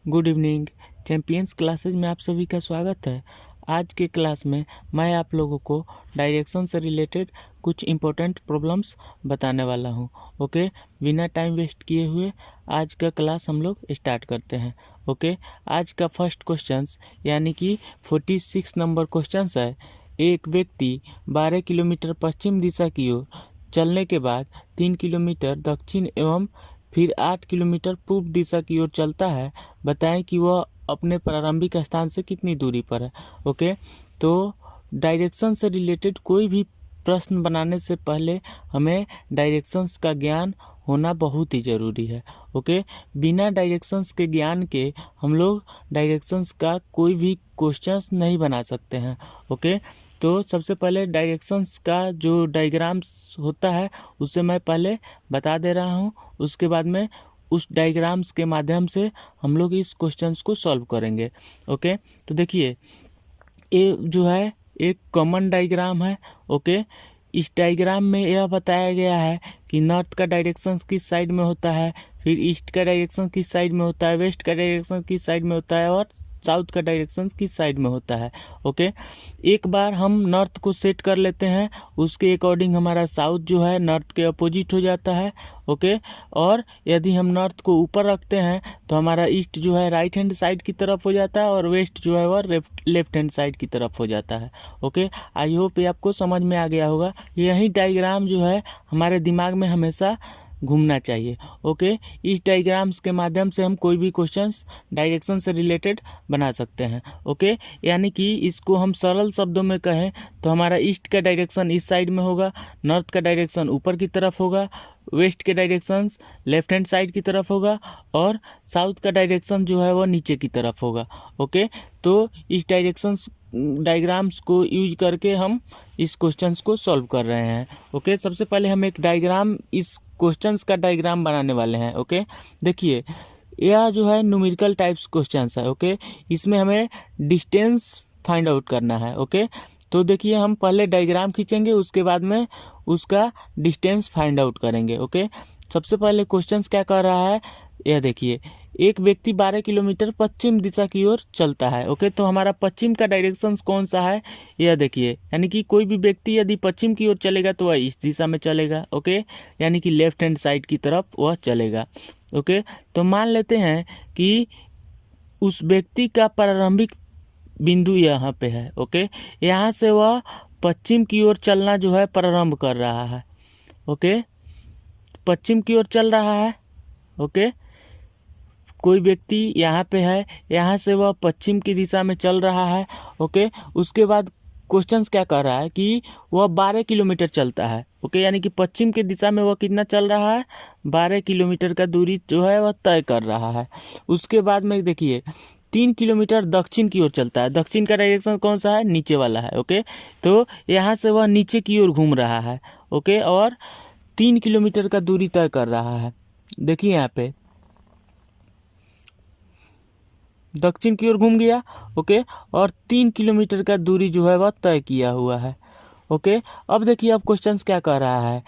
Good evening. Champions classes में आप सभी का स्वागत है। आज के क्लास में मैं आप लोगों को डायरेक्शन से रिलेटेड कुछ इम्पोर्टेंट प्रॉब्लम्स बताने वाला हूं। ओके, बिना टाइम वेस्ट किए हुए आज का क्लास हम लोग स्टार्ट करते हैं। ओके, आज का फर्स्ट क्वेश्चंस यानी कि 46 नंबर क्वेश्चंस है। एक व्यक्ति 12 किलोमीटर पश्चिम दिशा की ओर चलने के बाद 3 किलोमीटर दक्षिण एवं फिर 8 किलोमीटर पूर्व दिशा की ओर चलता है। बताएं कि वह अपने प्रारंभिक स्थान से कितनी दूरी पर है। ओके, तो डायरेक्शन से रिलेटेड कोई भी प्रश्न बनाने से पहले हमें डायरेक्शंस का ज्ञान होना बहुत ही ज़रूरी है। ओके, बिना डायरेक्शंस के ज्ञान के हम लोग डायरेक्शंस का कोई भी क्वेश्चंस नहीं बना सकते हैं। ओके, तो सबसे पहले डायरेक्शंस का जो डायग्राम्स होता है उसे मैं पहले बता दे रहा हूँ। उसके बाद में उस डायग्राम्स के माध्यम से हम लोग इस क्वेश्चंस को सॉल्व करेंगे। ओके, तो देखिए ये जो है एक कॉमन डायग्राम है। ओके, इस डायग्राम में यह बताया गया है कि नॉर्थ का डायरेक्शन किस साइड में होता है, फिर ईस्ट का डायरेक्शन किस साइड में होता है, वेस्ट का डायरेक्शन किस साइड में होता है और साउथ का डायरेक्शन किस साइड में होता है। ओके, एक बार हम नॉर्थ को सेट कर लेते हैं, उसके अकॉर्डिंग हमारा साउथ जो है नॉर्थ के अपोजिट हो जाता है। ओके, और यदि हम नॉर्थ को ऊपर रखते हैं तो हमारा ईस्ट जो है राइट हैंड साइड की तरफ हो जाता है और वेस्ट जो है वह लेफ्ट हैंड साइड की तरफ हो जाता है। ओके, आई होप ये आपको समझ में आ गया होगा। यही डायग्राम जो है हमारे दिमाग में हमेशा घूमना चाहिए। ओके, इस डायग्राम्स के माध्यम से हम कोई भी क्वेश्चंस डायरेक्शन से रिलेटेड बना सकते हैं। ओके, यानी कि इसको हम सरल शब्दों में कहें तो हमारा ईस्ट का डायरेक्शन इस साइड में होगा, नॉर्थ का डायरेक्शन ऊपर की तरफ होगा, वेस्ट के डायरेक्शन लेफ्ट हैंड साइड की तरफ होगा और साउथ का डायरेक्शन जो है वो नीचे की तरफ होगा। ओके, तो इस डायग्राम्स को यूज करके हम इस क्वेश्चंस को सॉल्व कर रहे हैं। ओके, सबसे पहले हम एक डायग्राम इस क्वेश्चंस का डायग्राम बनाने वाले हैं। ओके, देखिए यह जो है न्यूमेरिकल टाइप्स क्वेश्चंस है। ओके, इसमें हमें डिस्टेंस फाइंड आउट करना है। ओके, तो देखिए हम पहले डायग्राम खींचेंगे, उसके बाद में उसका डिस्टेंस फाइंड आउट करेंगे। ओके, सबसे पहले क्वेश्चंस क्या कर रहा है, यह देखिए एक व्यक्ति 12 किलोमीटर पश्चिम दिशा की ओर चलता है। ओके, तो हमारा पश्चिम का डायरेक्शन कौन सा है, यह देखिए, यानी कि कोई भी व्यक्ति यदि पश्चिम की ओर चलेगा तो वह इस दिशा में चलेगा। ओके, यानी कि लेफ्ट हैंड साइड की तरफ वह चलेगा। ओके, तो मान लेते हैं कि उस व्यक्ति का प्रारंभिक बिंदु यहाँ पे है। ओके, यहाँ से वह पश्चिम की ओर चलना जो है प्रारंभ कर रहा है। ओके, पश्चिम की ओर चल रहा है। ओके, कोई व्यक्ति यहाँ पे है, यहाँ से वह पश्चिम की दिशा में चल रहा है। ओके, उसके बाद क्वेश्चंस क्या कर रहा है कि वह 12 किलोमीटर चलता है। ओके, यानी कि पश्चिम की दिशा में वह कितना चल रहा है, 12 किलोमीटर का दूरी जो है वह तय कर रहा है। उसके बाद में देखिए 3 किलोमीटर दक्षिण की ओर चलता है। दक्षिण का डायरेक्शन कौन सा है, नीचे वाला है। ओके, तो यहाँ से वह नीचे की ओर घूम रहा है। ओके, और 3 किलोमीटर का दूरी तय कर रहा है। देखिए यहाँ पे दक्षिण की ओर घूम गया। ओके, और 3 किलोमीटर का दूरी जो है वह तय किया हुआ है। ओके, अब देखिए अब क्वेश्चंस क्या कह रहा है,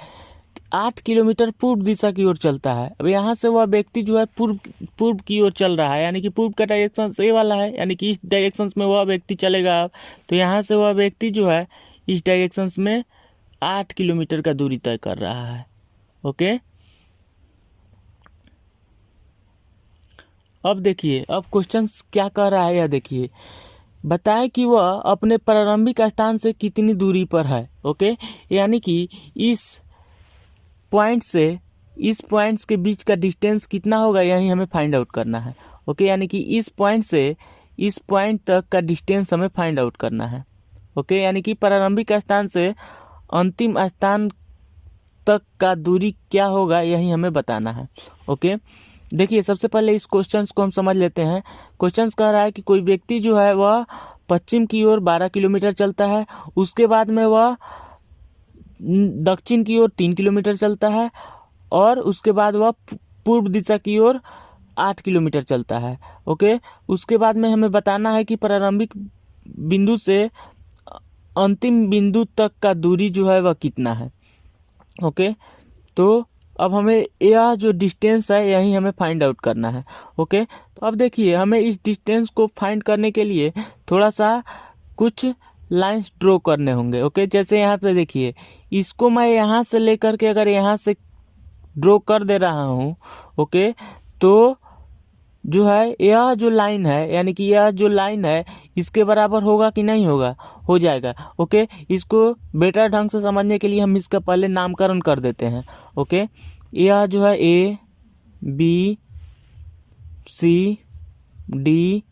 8 किलोमीटर पूर्व दिशा की ओर चलता है। अब यहाँ से वह व्यक्ति जो है पूर्व की ओर चल रहा है, यानी कि पूर्व का डायरेक्शन ये वाला है, यानी कि इस डायरेक्शन में वह व्यक्ति चलेगा। अब तो यहाँ से वह व्यक्ति जो है इस डायरेक्शन में 8 किलोमीटर का दूरी तय कर रहा है। ओके, अब देखिए अब क्वेश्चंस क्या कह रहा है, यह देखिए, बताएं कि वह अपने प्रारंभिक स्थान से कितनी दूरी पर है। ओके, यानी कि इस पॉइंट से इस पॉइंट्स के बीच का डिस्टेंस कितना होगा, यही हमें फाइंड आउट करना है। ओके, यानी कि इस पॉइंट से इस पॉइंट तक का डिस्टेंस हमें फाइंड आउट करना है। ओके, यानी कि प्रारंभिक स्थान से अंतिम स्थान तक का दूरी क्या होगा, यही हमें बताना है। ओके, देखिए सबसे पहले इस क्वेश्चंस को हम समझ लेते हैं। क्वेश्चंस कह रहा है कि कोई व्यक्ति जो है वह पश्चिम की ओर 12 किलोमीटर चलता है, उसके बाद में वह दक्षिण की ओर 3 किलोमीटर चलता है और उसके बाद वह पूर्व दिशा की ओर 8 किलोमीटर चलता है। ओके, उसके बाद में हमें बताना है कि प्रारंभिक बिंदु से अंतिम बिंदु तक का दूरी जो है वह कितना है। ओके, तो अब हमें यह जो डिस्टेंस है यही हमें फाइंड आउट करना है। ओके, तो अब देखिए हमें इस डिस्टेंस को फाइंड करने के लिए थोड़ा सा कुछ लाइंस ड्रॉ करने होंगे। ओके, जैसे यहाँ पे देखिए, इसको मैं यहाँ से लेकर के अगर यहाँ से ड्रॉ कर दे रहा हूँ, ओके, तो जो है यह जो लाइन है, यानी कि यह जो लाइन है इसके बराबर होगा कि नहीं होगा, हो जाएगा। ओके, इसको बेटर ढंग से समझने के लिए हम इसका पहले नामकरण कर देते हैं। ओके, यह जो है A B C D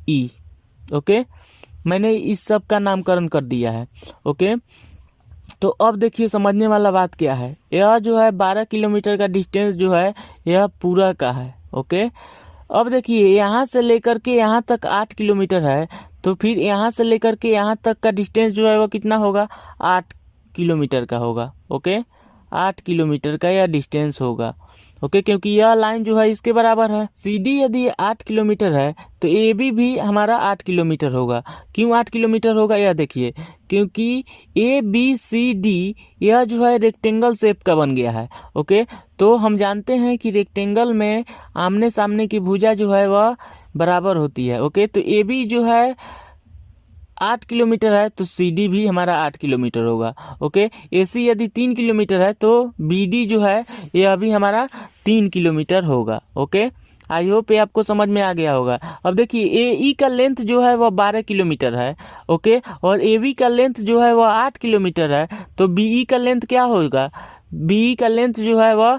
E. Okay, मैंने इस सब का नामकरण कर दिया है। ओके, तो अब देखिए समझने वाला बात क्या है, यह जो है 12 किलोमीटर का डिस्टेंस जो है यह पूरा का है। ओके, अब देखिए यहाँ से लेकर के यहाँ तक 8 किलोमीटर है, तो फिर यहाँ से लेकर के यहाँ तक का डिस्टेंस जो है वो कितना होगा, 8 किलोमीटर का होगा। ओके, 8 किलोमीटर का यह डिस्टेंस होगा। ओके, क्योंकि यह लाइन जो है इसके बराबर है। सी डी यदि 8 किलोमीटर है तो ए बी भी हमारा 8 किलोमीटर होगा। क्यों 8 किलोमीटर होगा, यह देखिए, क्योंकि ए बी सी डी यह जो है रेक्टेंगल शेप का बन गया है। ओके, तो हम जानते हैं कि रेक्टेंगल में आमने सामने की भुजा जो है वह बराबर होती है। ओके, तो ए बी जो है 8 किलोमीटर है तो सी डी भी हमारा 8 किलोमीटर होगा। ओके, ए सी यदि 3 किलोमीटर है तो बी डी जो है यह भी हमारा 3 किलोमीटर होगा। ओके, आई होप ये आपको समझ में आ गया होगा। अब देखिए ए ई का लेंथ जो है वह 12 किलोमीटर है। ओके, और ए बी का लेंथ जो है वह 8 किलोमीटर है, तो बी ई का लेंथ क्या होगा, बी ई का लेंथ जो है वह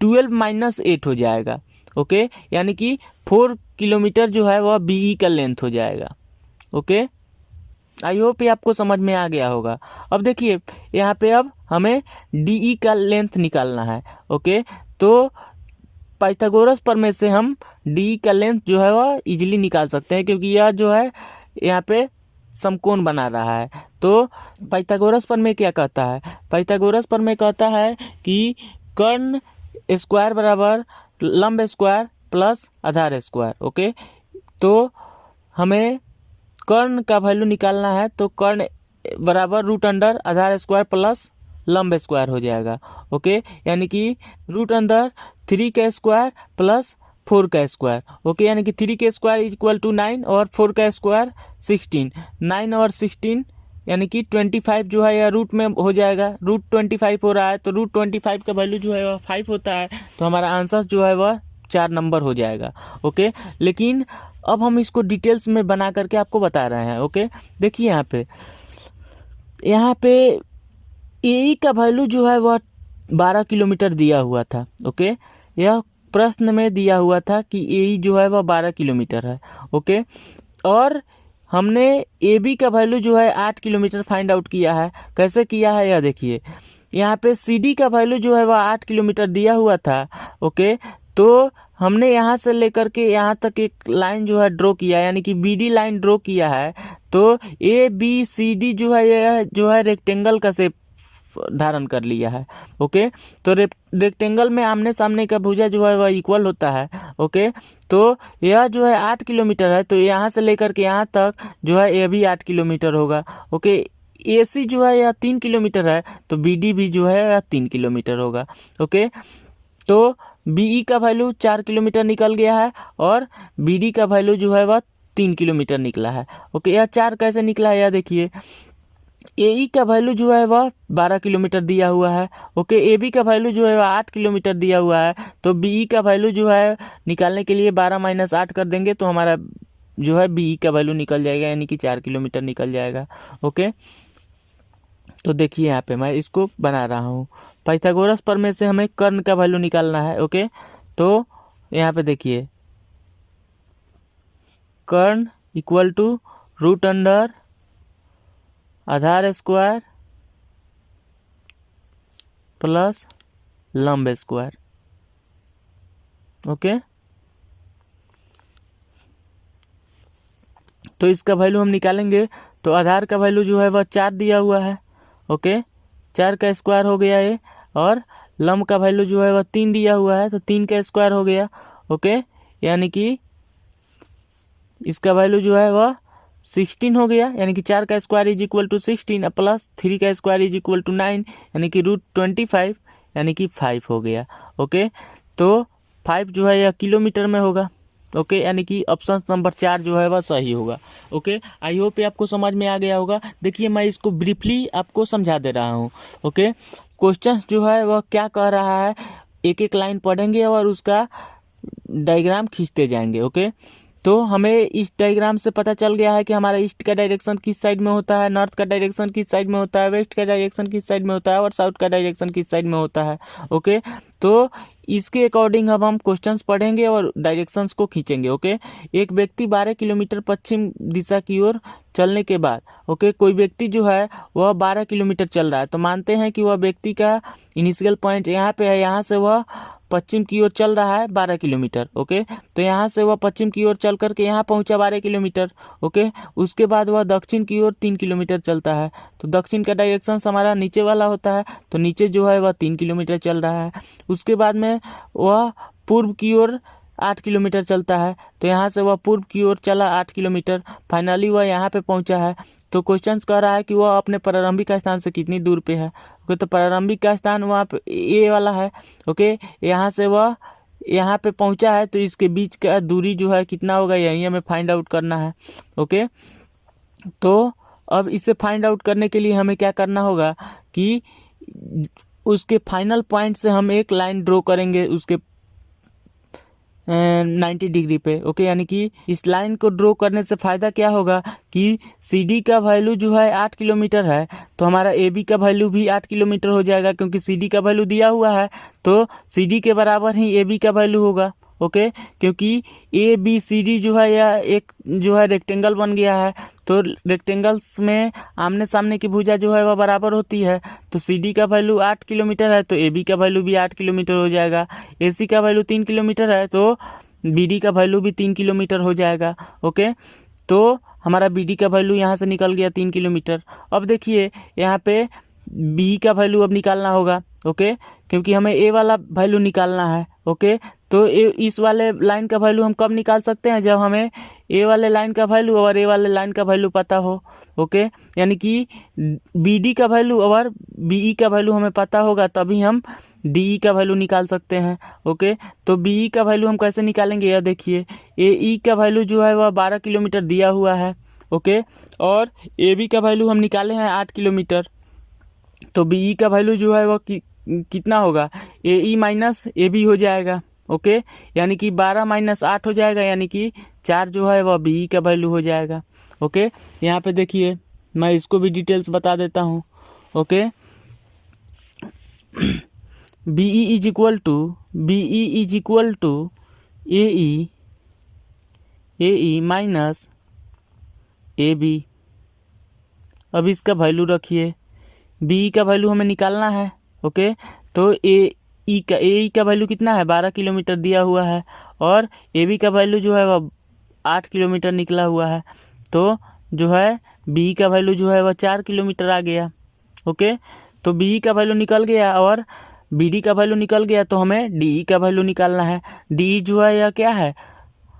12 - 8 हो जाएगा। ओके, यानी कि 4 किलोमीटर जो है वह बी ई का लेंथ हो जाएगा। ओके, आई होप ये आपको समझ में आ गया होगा। अब देखिए यहाँ पे अब हमें डी ई का लेंथ निकालना है। ओके, तो पाइथागोरस प्रमेय से हम डी ई का लेंथ जो है वह इजीली निकाल सकते हैं, क्योंकि यह जो है यहाँ पे समकोण बना रहा है। तो पाइथागोरस प्रमेय क्या कहता है, पाइथागोरस प्रमेय कहता है कि कर्ण स्क्वायर बराबर लंब स्क्वायर प्लस आधार स्क्वायर। ओके, तो हमें कर्ण का वैल्यू निकालना है, तो कर्ण बराबर रूट अंडर आधार स्क्वायर प्लस लंब स्क्वायर हो जाएगा। ओके, यानी कि रूट अंडर 3 का स्क्वायर प्लस 4 का स्क्वायर। ओके, यानी कि 3 का स्क्वायर इक्वल टू 9 और 4 का स्क्वायर 16। 9 और 16 यानी कि 25 जो है यह रूट में हो जाएगा। रूट 25 हो रहा है, तो रूट 25 का वैल्यू जो है वह 5 होता है, तो हमारा आंसर जो है वह 4 नंबर हो जाएगा। ओके, लेकिन अब हम इसको डिटेल्स में बना करके आपको बता रहे हैं। ओके, देखिए यहाँ पे ए का वैल्यू जो है वह 12 किलोमीटर दिया हुआ था। ओके, यह प्रश्न में दिया हुआ था कि ए जो है वह 12 किलोमीटर है। ओके, और हमने ए बी का वैल्यू जो है 8 किलोमीटर फाइंड आउट किया है। कैसे किया है, यह देखिए, यहाँ पे सी डी का वैल्यू जो है वह 8 किलोमीटर दिया हुआ था। ओके, तो हमने यहाँ से लेकर के यहाँ तक एक लाइन जो है ड्रॉ किया, यानी कि बी डी लाइन ड्रॉ किया है। तो ए बी सी डी जो है यह जो है रेक्टेंगल का शेप धारण कर लिया है। ओके, तो रेक्टेंगल में आमने सामने का भुजा जो है वह इक्वल होता है। ओके, तो यह जो है 8 किलोमीटर है, तो यहाँ से लेकर के यहाँ तक जो है यह भी 8 किलोमीटर होगा। ओके, ए सी जो है यह 3 किलोमीटर है, तो बी डी भी जो है यह 3 किलोमीटर होगा। ओके, तो बी ई का वैल्यू 4 किलोमीटर निकल गया है और बी डी का वैल्यू जो है वह 3 किलोमीटर निकला है। ओके, यह 4 कैसे निकला है, यह देखिए, ए ई का वैल्यू जो है वह 12 किलोमीटर दिया हुआ है। ओके, ए बी का वैल्यू जो है वह 8 किलोमीटर दिया हुआ है, तो बी ई का वैल्यू जो है निकालने के लिए 12 - 8 कर देंगे, तो हमारा जो है बी ई का वैल्यू निकल जाएगा, यानी कि 4 किलोमीटर निकल जाएगा। ओके, तो देखिए यहाँ पे मैं इसको बना रहा हूँ। पाइथागोरस प्रमेय से हमें कर्ण का वैल्यू निकालना है। ओके, तो यहाँ पे देखिए, कर्ण इक्वल टू रूट अंडर आधार स्क्वायर प्लस लंब स्क्वायर। ओके, तो इसका वैल्यू हम निकालेंगे, तो आधार का वैल्यू जो है वह 4 दिया हुआ है। ओके, 4 का स्क्वायर हो गया ये, और लंब का वैल्यू जो है वह 3 दिया हुआ है, तो 3 का स्क्वायर हो गया। ओके, यानी कि इसका वैल्यू जो है वह 16 हो गया, यानी कि 4 का square is equal to 16 plus 3 का स्क्वायर इज इक्वल टू 9, यानी कि √25, यानी कि 5 हो गया। ओके, तो 5 जो है यह किलोमीटर में होगा। ओके, यानी कि ऑप्शन नंबर 4 जो है वह सही होगा। ओके, आई होप ये आपको समझ में आ गया होगा। देखिए मैं इसको ब्रीफली आपको समझा दे रहा हूँ। ओके, क्वेश्चन जो है वह क्या कह रहा है, एक एक लाइन पढ़ेंगे और उसका डायग्राम खींचते जाएंगे। ओके, तो हमें इस डायग्राम से पता चल गया है कि हमारा ईस्ट का डायरेक्शन किस साइड में होता है, नॉर्थ का डायरेक्शन किस साइड में होता है, वेस्ट का डायरेक्शन किस साइड में होता है और साउथ का डायरेक्शन किस साइड में होता है। ओके, तो इसके अकॉर्डिंग अब हम क्वेश्चंस पढ़ेंगे और डायरेक्शंस को खींचेंगे। ओके, एक व्यक्ति 12 किलोमीटर पश्चिम दिशा की ओर चलने के बाद, ओके, कोई व्यक्ति जो है वह 12 किलोमीटर चल रहा है, तो मानते हैं कि वह व्यक्ति का इनिशियल पॉइंट यहाँ पे है, यहाँ से वह पश्चिम की ओर चल रहा है 12 किलोमीटर। ओके, तो यहाँ से वह पश्चिम की ओर चल करके यहाँ पहुँचा 12 किलोमीटर। ओके, उसके बाद वह दक्षिण की ओर 3 किलोमीटर चलता है, तो दक्षिण का डायरेक्शन हमारा नीचे वाला होता है, तो नीचे जो है वह 3 किलोमीटर चल रहा है। उसके बाद में वह पूर्व की ओर 8 किलोमीटर चलता है, तो यहाँ से वह पूर्व की ओर चला 8 किलोमीटर, फाइनली वह यहाँ पे पहुँचा है। तो क्वेश्चन कह रहा है कि वह अपने प्रारंभिक स्थान से कितनी दूर पे है। ओके, तो प्रारंभिक का स्थान वहाँ पे ए वाला है। ओके, यहाँ से वह यहाँ पे पहुँचा है, तो इसके बीच का दूरी जो है कितना होगा, यही हमें फाइंड आउट करना है। ओके, तो अब इसे फाइंड आउट करने के लिए हमें क्या करना होगा कि उसके फाइनल पॉइंट से हम एक लाइन ड्रॉ करेंगे उसके 90 डिग्री पे। ओके, यानी कि इस लाइन को ड्रॉ करने से फ़ायदा क्या होगा कि CD का वैल्यू जो है 8 किलोमीटर है, तो हमारा AB का वैल्यू भी 8 किलोमीटर हो जाएगा, क्योंकि CD का वैल्यू दिया हुआ है, तो CD के बराबर ही AB का वैल्यू होगा। ओके, क्योंकि ABCD जो है यह एक जो है रेक्टेंगल बन गया है, तो रेक्टेंगल्स में आमने सामने की भुजा जो है वह बराबर होती है, तो CD का वैल्यू 8 किलोमीटर है, तो AB का वैल्यू भी 8 किलोमीटर हो जाएगा। AC का वैल्यू 3 किलोमीटर है, तो BD का वैल्यू भी 3 किलोमीटर हो जाएगा। ओके, तो हमारा BD का वैल्यू यहाँ से निकल गया 3 किलोमीटर। अब देखिए यहाँ पे B का वैल्यू अब निकालना होगा। ओके, क्योंकि हमें A वाला वैल्यू निकालना है। ओके, तो इस वाले लाइन का वैल्यू हम कब निकाल सकते हैं, जब हमें A वाले लाइन का वैल्यू और A वाले लाइन का वैल्यू पता हो। ओके, यानी कि BD का वैल्यू और BE का वैल्यू हमें पता होगा, तभी हम DE का वैल्यू निकाल सकते हैं। ओके, तो BE का वैल्यू हम कैसे निकालेंगे, यह देखिए AE का वैल्यू जो है वह 12 किलोमीटर दिया हुआ है। ओके, और AB का वैल्यू हम निकाले हैं 8 किलोमीटर, तो BE का वैल्यू जो है वह कितना होगा, AE माइनस AB हो जाएगा। ओके, यानी कि 12 माइनस 8 हो जाएगा, यानी कि 4 जो है वह BE का वैल्यू हो जाएगा। ओके, यहाँ पे देखिए मैं इसको भी डिटेल्स बता देता हूँ। Okay, BE is equal to AE minus AB। अब इसका वैल्यू रखिए, BE का वैल्यू हमें निकालना है। ओके, तो AE का वैल्यू कितना है, 12 किलोमीटर दिया हुआ है, और AB का वैल्यू जो है वह 8 किलोमीटर निकला हुआ है, तो जो है BE का वैल्यू जो है वह 4 किलोमीटर आ गया। ओके, तो BE का वैल्यू निकल गया और BD का वैल्यू निकल गया, तो हमें DE का वैल्यू निकालना है। DE जो है यह क्या है,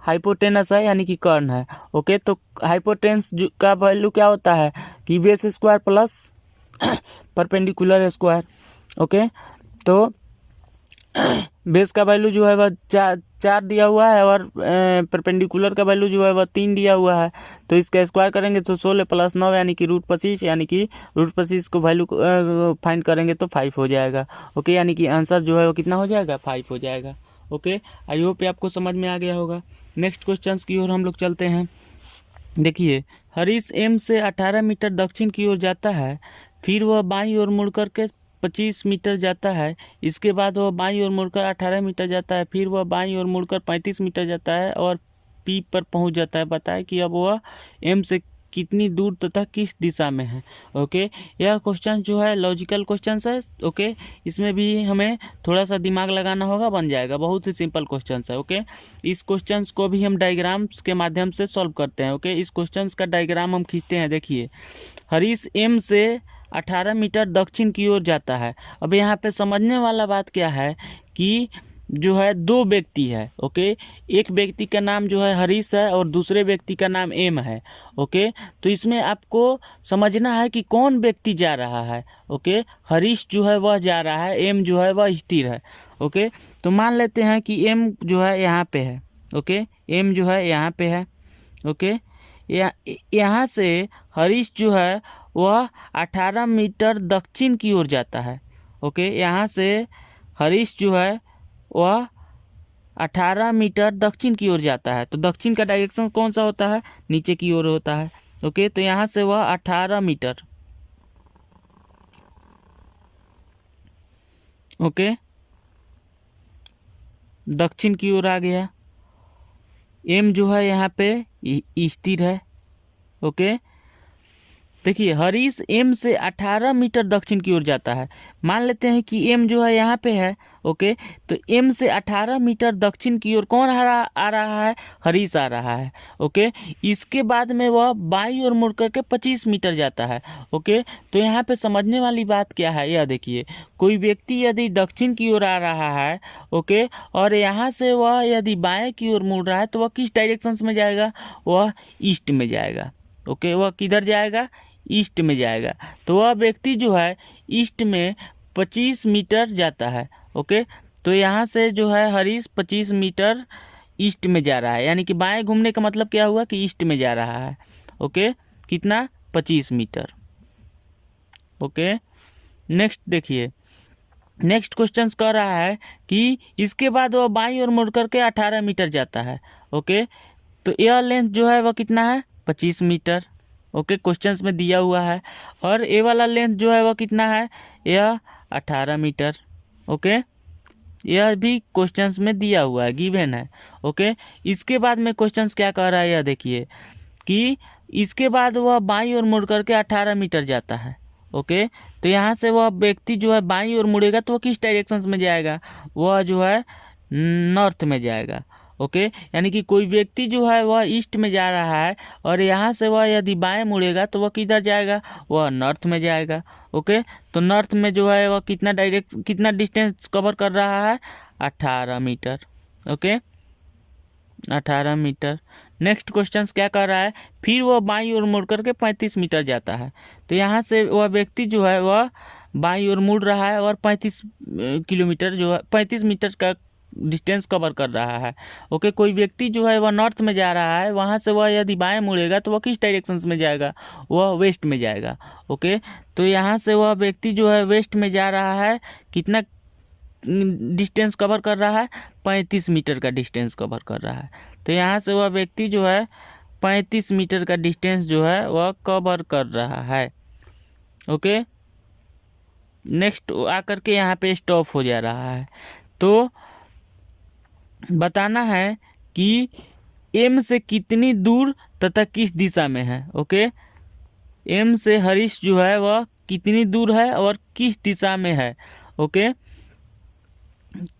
हाइपोटेनस है, यानी कि कर्ण है। ओके, तो हाइपोटेनस का वैल्यू क्या होता है कि base square plus perpendicular square. Okay, तो बेस का वैल्यू जो है वह 4 दिया हुआ है और परपेंडिकुलर का वैल्यू जो है वह 3 दिया हुआ है, तो इसका स्क्वायर करेंगे तो 16 + 9 यानी कि √25, यानी कि √25 को वैल्यू फाइंड करेंगे तो 5 हो जाएगा। ओके, यानी कि आंसर जो है वो कितना हो जाएगा, 5 हो जाएगा। ओके, आई होप आपको समझ में आ गया होगा। नेक्स्ट क्वेश्चन की ओर हम लोग चलते हैं। देखिए, हरीश M से 18 मीटर दक्षिण की ओर जाता है, फिर वह बाईं ओर मुड़कर के 25 मीटर जाता है, इसके बाद वह बाईं ओर मुड़कर 18 मीटर जाता है, फिर वह बाईं ओर मुड़कर 35 मीटर जाता है और P पर पहुंच जाता है। बताए कि अब वह M से कितनी दूर तथा किस दिशा में है। ओके, यह क्वेश्चन जो है लॉजिकल क्वेश्चन है। ओके, इसमें भी हमें थोड़ा सा दिमाग लगाना होगा, बन जाएगा, बहुत ही सिंपल क्वेश्चन है। ओके, इस क्वेश्चन को भी हम डायग्राम्स के माध्यम से सॉल्व करते हैं। ओके, इस क्वेश्चन का डायग्राम हम खींचते हैं। देखिए, हरीश M से 18 मीटर दक्षिण की ओर जाता है। अब यहाँ पे समझने वाला बात क्या है कि जो है दो व्यक्ति है, ओके। एक व्यक्ति का नाम जो है हरीश है और दूसरे व्यक्ति का नाम एम है, ओके। तो इसमें आपको समझना है कि कौन व्यक्ति जा रहा है, ओके। हरीश जो है वह जा रहा है, एम जो है वह स्थिर है, ओके। तो मान लेते हैं कि एम जो है यहाँ पे है, ओके। एम जो है यहाँ पे है, ओके। यहाँ से हरीश जो है वह 18 मीटर दक्षिण की ओर जाता है, ओके। यहाँ से हरीश जो है वह 18 मीटर दक्षिण की ओर जाता है। तो दक्षिण का डायरेक्शन कौन सा होता है? नीचे की ओर होता है, ओके। तो यहाँ से वह 18 मीटर, ओके, दक्षिण की ओर आ गया। एम जो है यहाँ पे स्थिर है, ओके। देखिए हरीश एम से 18 मीटर दक्षिण की ओर जाता है। मान लेते हैं कि एम जो है यहाँ पे है, ओके। तो एम से 18 मीटर दक्षिण की ओर कौन आ रहा है? हरीश आ रहा है, ओके। इसके बाद में वह बाईं ओर मुड़ करके 25 मीटर जाता है, ओके। तो यहाँ पे समझने वाली बात क्या है, यह देखिए, कोई व्यक्ति यदि दक्षिण की ओर आ रहा है, ओके, और यहाँ से वह यदि बाएं की ओर मुड़ रहा है, तो वह किस डायरेक्शन में जाएगा? वह ईस्ट में जाएगा, ओके। वह किधर जाएगा? ईस्ट में जाएगा। तो वह व्यक्ति जो है ईस्ट में 25 मीटर जाता है, ओके। तो यहाँ से जो है हरीश 25 मीटर ईस्ट में जा रहा है, यानी कि बाएं घूमने का मतलब क्या हुआ कि ईस्ट में जा रहा है, ओके। कितना? 25 मीटर, ओके। नेक्स्ट देखिए, नेक्स्ट क्वेश्चन कह रहा है कि इसके बाद वह बाईं ओर मुड़ करके 18 मीटर जाता है, ओके। तो यह लेंथ जो है वह कितना है? 25 मीटर, ओके। क्वेश्चंस में दिया हुआ है। और ए वाला लेंथ जो है वह कितना है? यह 18 मीटर, ओके। यह भी क्वेश्चंस में दिया हुआ है, गिवन है, ओके। इसके बाद में क्वेश्चंस क्या कह रहा है, यह देखिए कि इसके बाद वह बाईं ओर मुड़ करके 18 मीटर जाता है, ओके। तो यहाँ से वह व्यक्ति जो है बाईं ओर मुड़ेगा तो वह किस डायरेक्शन में जाएगा? वह जो है नॉर्थ में जाएगा, ओके। यानी कि कोई व्यक्ति जो है वह ईस्ट में जा रहा है और यहाँ से वह यदि बाएं मुड़ेगा तो वह किधर जाएगा? वह नॉर्थ में जाएगा, ओके। तो नॉर्थ में जो है वह कितना डिस्टेंस कवर कर रहा है? 18 metre, okay, 18 metre. Next question क्या कर रहा है? फिर वह बाईं ओर मुड़ करके 35 मीटर जाता है। तो यहाँ से वह व्यक्ति जो है वह बाईं ओर मुड़ रहा है और 35 किलोमीटर जो है 35 मीटर का डिस्टेंस कवर कर रहा है, ओके। कोई व्यक्ति जो है वह नॉर्थ में जा रहा है, वहाँ से वह यदि बाएं मुड़ेगा तो वह किस डायरेक्शन में जाएगा? वह वेस्ट में जाएगा, ओके। तो यहाँ से वह व्यक्ति जो है वेस्ट में जा रहा है, कितना डिस्टेंस कवर कर रहा है? 35 मीटर का डिस्टेंस कवर कर रहा है। तो यहाँ से वह व्यक्ति जो है 35 मीटर का डिस्टेंस जो है वह कवर कर रहा है, ओके। नेक्स्ट आकर के यहाँ पे स्टॉप हो जा रहा है। तो बताना है कि एम से कितनी दूर तथा किस दिशा में है, ओके। एम से हरीश जो है वह कितनी दूर है और किस दिशा में है, ओके।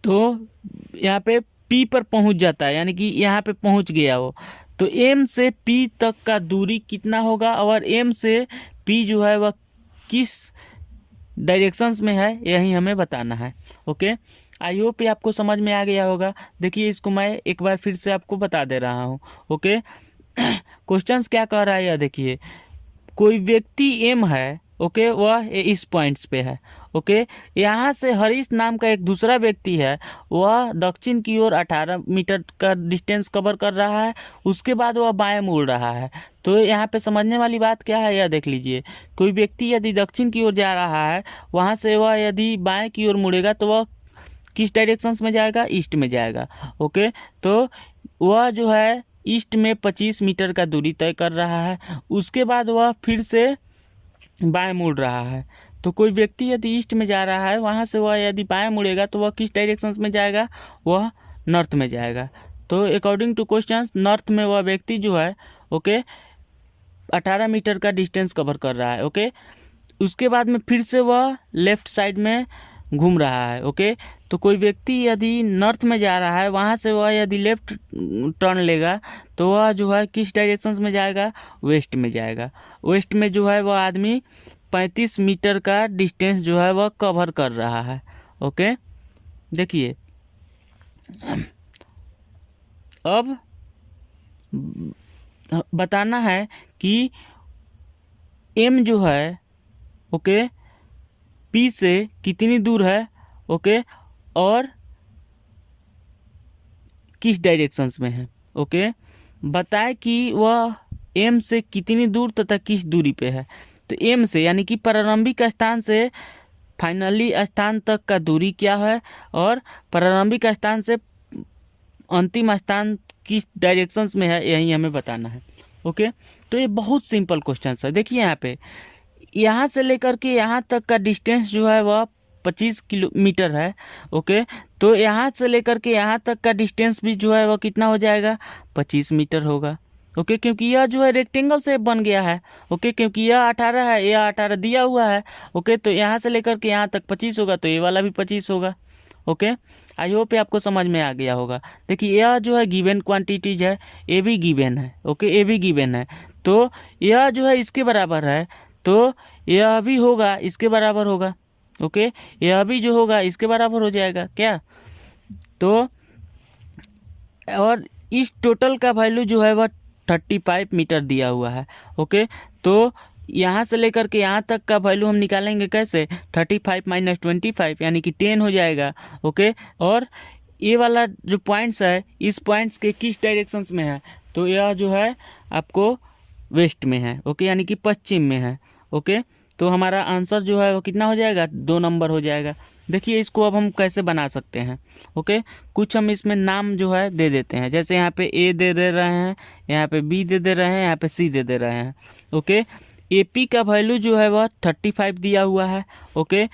तो यहाँ पे पी पर पहुंच जाता है, यानी कि यहाँ पे पहुंच गया वो। तो एम से पी तक का दूरी कितना होगा और एम से पी जो है वह किस डायरेक्शंस में है, यही हमें बताना है, ओके। आई होप ये आपको समझ में आ गया होगा। देखिए इसको मैं एक बार फिर से आपको बता दे रहा हूँ, ओके। क्वेश्चंस क्या कह रहा है, यह देखिए, कोई व्यक्ति एम है, ओके, वह इस पॉइंट्स पे है, ओके। यहाँ से हरीश नाम का एक दूसरा व्यक्ति है, वह दक्षिण की ओर 18 मीटर का डिस्टेंस कवर कर रहा है। उसके बाद वह बाएं मुड़ रहा है। तो यहाँ पे समझने वाली बात क्या है, यह देख लीजिए, कोई व्यक्ति यदि दक्षिण की ओर जा रहा है, वहाँ से वह यदि बाएं की ओर मुड़ेगा तो वह किस डायरेक्शन में जाएगा? ईस्ट में जाएगा, ओके। तो वह जो है ईस्ट में 25 मीटर का दूरी तय कर रहा है। उसके बाद वह फिर से बाएं मुड़ रहा है। तो कोई व्यक्ति यदि ईस्ट में जा रहा है, वहाँ से वह यदि बाएं मुड़ेगा तो वह किस डायरेक्शन में जाएगा? वह नॉर्थ में जाएगा। तो अकॉर्डिंग टू क्वेश्चन नॉर्थ में वह व्यक्ति जो है, ओके, 18 मीटर का डिस्टेंस कवर कर रहा है, ओके। उसके बाद में फिर से वह लेफ्ट साइड में घूम रहा है, ओके। तो कोई व्यक्ति यदि नॉर्थ में जा रहा है, वहाँ से वह यदि लेफ्ट टर्न लेगा तो वह जो है किस डायरेक्शन में जाएगा? वेस्ट में जाएगा। वेस्ट में जो है वह आदमी 35 मीटर का डिस्टेंस जो है वह कवर कर रहा है, ओके। देखिए अब बताना है कि एम जो है ओके पी से कितनी दूर है ओके और किस डायरेक्शंस में है ओके। बताए कि वह एम से कितनी दूर तथा किस दूरी पे है। तो एम से यानी कि प्रारंभिक स्थान से फाइनली स्थान तक का दूरी क्या है और प्रारंभिक स्थान से अंतिम स्थान किस डायरेक्शंस में है, यही हमें बताना है ओके। तो ये बहुत सिंपल क्वेश्चन है। देखिए यहाँ पे यहाँ से लेकर के यहाँ तक का डिस्टेंस जो है वह 25 किलोमीटर है ओके। तो यहाँ से लेकर के यहाँ तक का डिस्टेंस भी जो है वह कितना हो जाएगा, 25 मीटर होगा ओके। क्योंकि यह जो है रेक्टेंगल से बन गया है ओके, क्योंकि यह 18 है, यह 18 दिया हुआ है ओके। तो यहाँ से लेकर के यहाँ तक 25 होगा, तो ये वाला भी 25 होगा ओके। आई होप आपको समझ में आ गया होगा। देखिए यह जो है गिवन क्वांटिटीज है, ए भी गिवन है ओके, ए भी गिवन है। तो यह जो है इसके बराबर है, तो यह भी होगा इसके बराबर होगा ओके। यह भी जो होगा इसके बराबर हो जाएगा क्या। तो और इस टोटल का वैल्यू जो है वह 35 मीटर दिया हुआ है ओके। तो यहाँ से लेकर के यहाँ तक का वैल्यू हम निकालेंगे कैसे, 35 माइनस 25 यानी कि 10 हो जाएगा ओके। और ये वाला जो पॉइंट्स है, इस पॉइंट्स के किस डायरेक्शंस में है, तो यह जो है आपको वेस्ट में है ओके, यानी कि पश्चिम में है ओके। तो हमारा आंसर जो है वो कितना हो जाएगा, 2 नंबर हो जाएगा। देखिए इसको अब हम कैसे बना सकते हैं ओके। कुछ हम इसमें नाम जो है दे देते हैं, जैसे यहाँ पे ए दे रहे हैं, यहाँ पे बी दे रहे हैं, यहाँ पे सी दे रहे हैं ओके। एपी का वैल्यू जो है वह 35 दिया हुआ है ओके।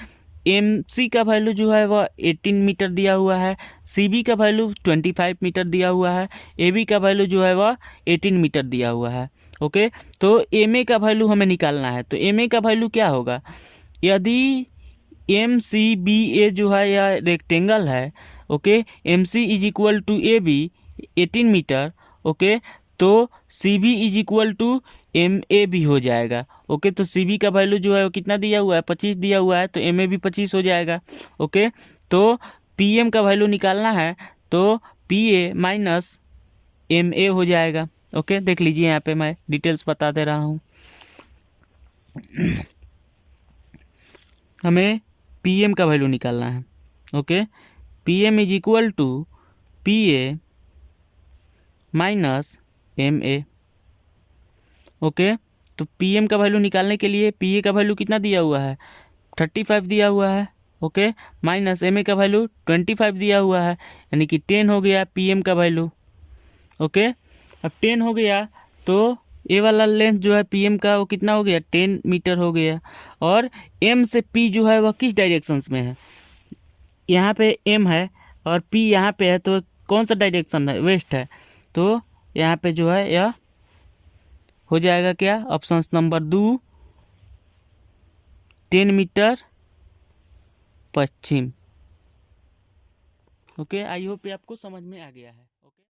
एमसी का वैल्यू जो है वह 18 मीटर दिया हुआ है, सीबी का वैल्यू 25 मीटर दिया हुआ है, एबी का वैल्यू जो है वह 18 मीटर दिया हुआ है ओके। तो एम ए का वैल्यू हमें निकालना है। तो एम ए का वैल्यू क्या होगा, यदि एम सी बी ए जो है यह रेक्टेंगल है okay, M C is equal to A B 18 metre okay, तो C B is equal to M A भी हो जाएगा ओके। तो सी बी का वैल्यू जो है वो कितना दिया हुआ है, 25 दिया हुआ है, तो एम ए भी 25 हो जाएगा ओके। तो पी एम का वैल्यू निकालना है, तो P A minus M A हो जाएगा ओके। देख लीजिए यहाँ पे मैं डिटेल्स बता दे रहा हूँ। हमें पी एम का वैल्यू निकालना है okay. P M is equal to P A minus M A okay. तो पी एम का वैल्यू निकालने के लिए पी ए का वैल्यू कितना दिया हुआ है, 35 दिया हुआ है ओके, माइनस एम ए का वैल्यू 25 दिया हुआ है, यानी कि 10 हो गया पी एम का वैल्यू ओके। अब 10 हो गया तो ए वाला लेंथ जो है पीएम का वो कितना हो गया, 10 मीटर हो गया। और एम से पी जो है वह किस डायरेक्शंस में है, यहाँ पे एम है और पी यहाँ पे है, तो कौन सा डायरेक्शन है, वेस्ट है। तो यहाँ पे जो है यह हो जाएगा क्या, ऑप्शन नंबर 2 10 मीटर पश्चिम ओके। आई होप आपको समझ में आ गया है।